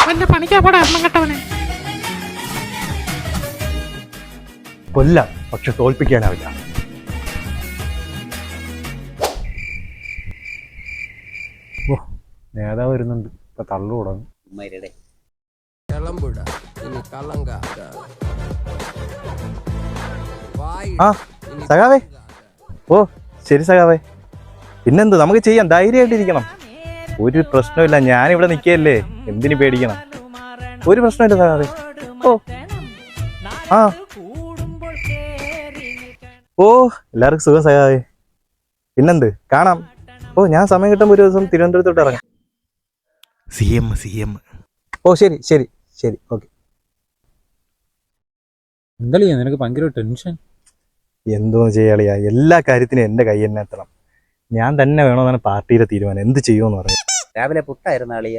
അവന്റെ പണിക്കാ പോടാ എണ്ണം കെട്ടവനെ. കൊല്ലാം, പക്ഷെ തോൽപ്പിക്കാനാവില്ല. ഓ, നേതാവ് വരുന്നുണ്ട്. ഇപ്പൊ തള്ളു തുടങ്ങും. ആ സഖാവേ. ഓ ശരി സഖാവേ. പിന്നെന്ത്, നമുക്ക് ചെയ്യാം. ധൈര്യമായിട്ടിരിക്കണം. ഒരു പ്രശ്നമില്ല, ഞാനിവിടെ നിൽക്കുകയല്ലേ, എന്തിനു പേടിക്കണം? ഒരു പ്രശ്നമില്ല സഖാവേ. ഓ ആ ഓ എല്ലാവർക്കും സുഖം സഖാവേ. പിന്നെന്ത്, കാണാം. ഓ ഞാൻ സമയം കിട്ടുമ്പോൾ ഒരു ദിവസം തിരുവനന്തപുരത്തോട്ട് ഇറങ്ങാം. CM. ഓ ശരി ശരി ശരി, ഓക്കെ. എന്താ നിനക്ക് ഭയങ്കര ടെൻഷൻ? എന്തോ ചെയ്യാളിയാ, എല്ലാ കാര്യത്തിനും എൻ്റെ കൈ തന്നെ എത്തണം. ഞാൻ തന്നെ വേണമെന്നാണ് പാർട്ടിയുടെ തീരുമാനം. എന്ത് ചെയ്യുമെന്ന് പറഞ്ഞു. രാവിലെ പുട്ടായിരുന്നു അളിയ.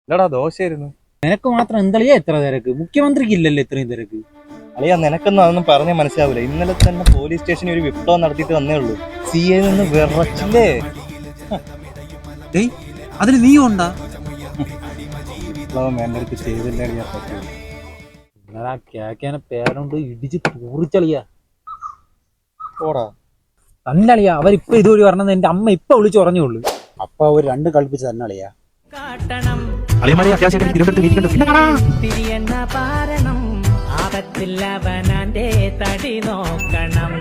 ഇല്ലടാ, ദോശയായിരുന്നു. നിനക്ക് മാത്രം എന്താളിയാ എത്ര തിരക്ക്? മുഖ്യമന്ത്രിക്ക് ഇല്ലല്ലോ ഇത്രയും തിരക്ക്. അളിയാ, നിനക്കൊന്നും അതൊന്നും പറഞ്ഞാൽ മനസ്സിലാവില്ല. ഇന്നലെ തന്നെ പോലീസ് സ്റ്റേഷനിൽ ഒരു വിപ്ലവം നടത്തിയിട്ട് വന്നേ ഉള്ളൂ. CA നിന്ന് വിറച്ചില്ലേ. അതിന് നീ ഉണ്ടാ വിപ്ലവം വേണ്ട അടുത്ത് ചെയ്തില്ലേ പറ്റൂ. കേക്കാനെ പേരുണ്ട് ഇടിച്ച് തൂറിച്ചളിയാ. ഓടാ തന്നെ അളിയാ, അവരിപ്പൊ ഇതുവഴി പറഞ്ഞത് എന്റെ അമ്മ ഇപ്പൊ വിളിച്ചു പറഞ്ഞോളൂ. അപ്പൊ അവർ രണ്ടും കളിപ്പിച്ച് തന്നെ അളിയാ. തിരിയെന്ന പാരണം ആപത്തില്ലവനാന്റെ തടി നോക്കണം.